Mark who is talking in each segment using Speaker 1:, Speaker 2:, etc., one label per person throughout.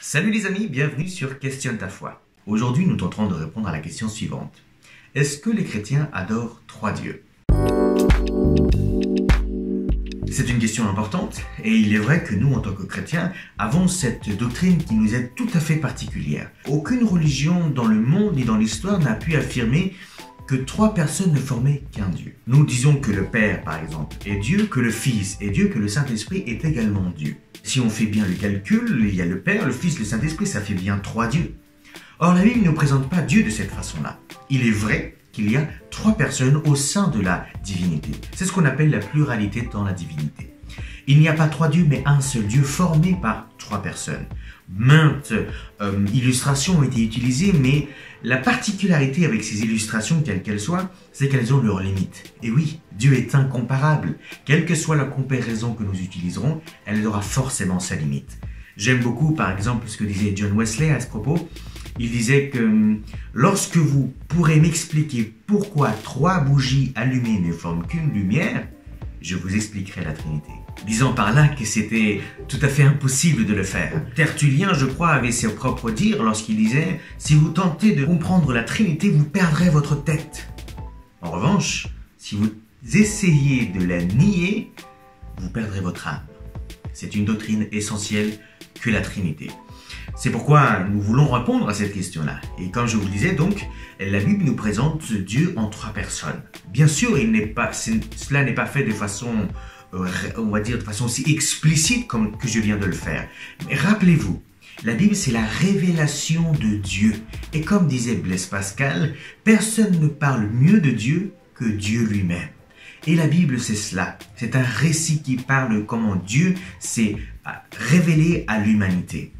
Speaker 1: Salut les amis, bienvenue sur Questionne ta foi. Aujourd'hui, nous tenterons de répondre à la question suivante. Est-ce que les chrétiens adorent trois dieux? C'est une question importante et il est vrai que nous, en tant que chrétiens, avons cette doctrine qui nous est tout à fait particulière. Aucune religion dans le monde ni dans l'histoire n'a pu affirmer que trois personnes ne formaient qu'un Dieu. Nous disons que le Père, par exemple, est Dieu, que le Fils est Dieu, que le Saint-Esprit est également Dieu. Si on fait bien le calcul, il y a le Père, le Fils, le Saint-Esprit, ça fait bien trois dieux. Or, la Bible ne nous présente pas Dieu de cette façon-là. Il est vrai qu'il y a trois personnes au sein de la divinité. C'est ce qu'on appelle la pluralité dans la divinité. Il n'y a pas trois dieux, mais un seul Dieu formé par trois personnes. Maintes illustrations ont été utilisées, mais la particularité avec ces illustrations, quelles qu'elles soient, c'est qu'elles ont leurs limites. Et oui, Dieu est incomparable. Quelle que soit la comparaison que nous utiliserons, elle aura forcément sa limite. J'aime beaucoup, par exemple, ce que disait John Wesley à ce propos. Il disait que lorsque vous pourrez m'expliquer pourquoi trois bougies allumées ne forment qu'une lumière, je vous expliquerai la Trinité. Disant par là que c'était tout à fait impossible de le faire. Tertullien, je crois, avait ses propres dires lorsqu'il disait « Si vous tentez de comprendre la Trinité, vous perdrez votre tête. En revanche, si vous essayez de la nier, vous perdrez votre âme. » C'est une doctrine essentielle que la Trinité. C'est pourquoi nous voulons répondre à cette question-là. Et comme je vous le disais donc, la Bible nous présente Dieu en trois personnes. Bien sûr, cela n'est pas fait de façon, on va dire, de façon aussi explicite comme que je viens de le faire. Mais rappelez-vous, la Bible, c'est la révélation de Dieu. Et comme disait Blaise Pascal, personne ne parle mieux de Dieu que Dieu lui-même. Et la Bible, c'est cela. C'est un récit qui parle comment Dieu s'est révélé à l'humanité.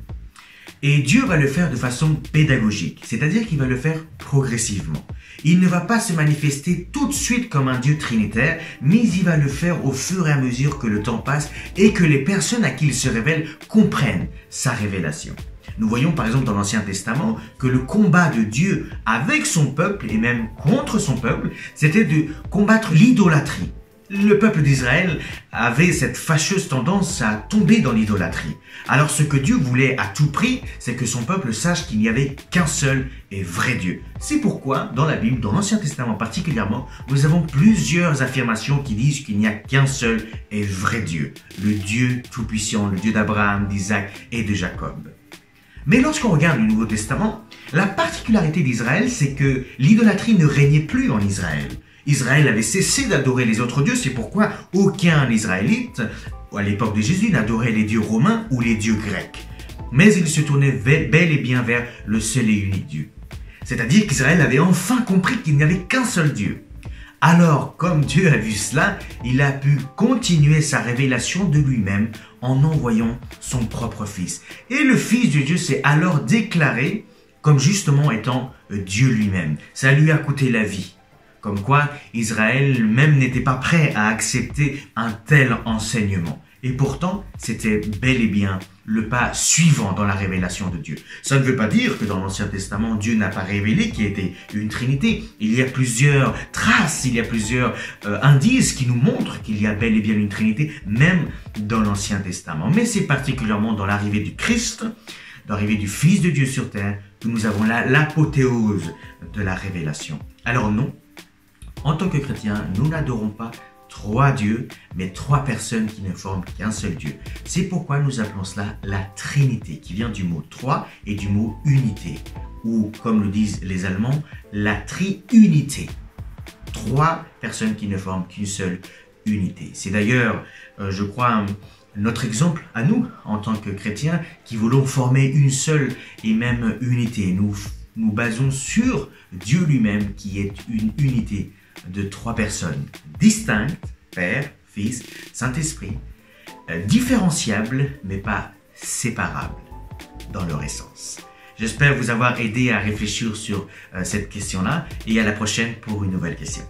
Speaker 1: Et Dieu va le faire de façon pédagogique, c'est-à-dire qu'il va le faire progressivement. Il ne va pas se manifester tout de suite comme un Dieu trinitaire, mais il va le faire au fur et à mesure que le temps passe et que les personnes à qui il se révèle comprennent sa révélation. Nous voyons par exemple dans l'Ancien Testament que le combat de Dieu avec son peuple et même contre son peuple, c'était de combattre l'idolâtrie. Le peuple d'Israël avait cette fâcheuse tendance à tomber dans l'idolâtrie. Alors ce que Dieu voulait à tout prix, c'est que son peuple sache qu'il n'y avait qu'un seul et vrai Dieu. C'est pourquoi, dans la Bible, dans l'Ancien Testament particulièrement, nous avons plusieurs affirmations qui disent qu'il n'y a qu'un seul et vrai Dieu. Le Dieu tout-puissant, le Dieu d'Abraham, d'Isaac et de Jacob. Mais lorsqu'on regarde le Nouveau Testament, la particularité d'Israël, c'est que l'idolâtrie ne régnait plus en Israël. Israël avait cessé d'adorer les autres dieux, c'est pourquoi aucun Israélite, à l'époque de Jésus, n'adorait les dieux romains ou les dieux grecs. Mais il se tournait bel et bien vers le seul et unique Dieu. C'est-à-dire qu'Israël avait enfin compris qu'il n'y avait qu'un seul Dieu. Alors, comme Dieu a vu cela, il a pu continuer sa révélation de lui-même en envoyant son propre Fils. Et le Fils de Dieu s'est alors déclaré comme justement étant Dieu lui-même. Ça lui a coûté la vie. Comme quoi, Israël même n'était pas prêt à accepter un tel enseignement. Et pourtant, c'était bel et bien le pas suivant dans la révélation de Dieu. Ça ne veut pas dire que dans l'Ancien Testament, Dieu n'a pas révélé qu'il y était une Trinité. Il y a plusieurs traces, il y a plusieurs indices qui nous montrent qu'il y a bel et bien une Trinité, même dans l'Ancien Testament. Mais c'est particulièrement dans l'arrivée du Christ, dans l'arrivée du Fils de Dieu sur terre, que nous avons là l'apothéose de la révélation. Alors non, en tant que chrétiens, nous n'adorons pas trois dieux, mais trois personnes qui ne forment qu'un seul Dieu. C'est pourquoi nous appelons cela la Trinité, qui vient du mot trois et du mot unité, ou comme le disent les Allemands, la triunité. Trois personnes qui ne forment qu'une seule unité. C'est d'ailleurs, je crois, notre exemple à nous, en tant que chrétiens, qui voulons former une seule et même unité. Nous nous basons sur Dieu lui-même, qui est une unité de trois personnes distinctes, Père, Fils, Saint-Esprit, différenciables mais pas séparables dans leur essence. J'espère vous avoir aidé à réfléchir sur cette question-là et à la prochaine pour une nouvelle question.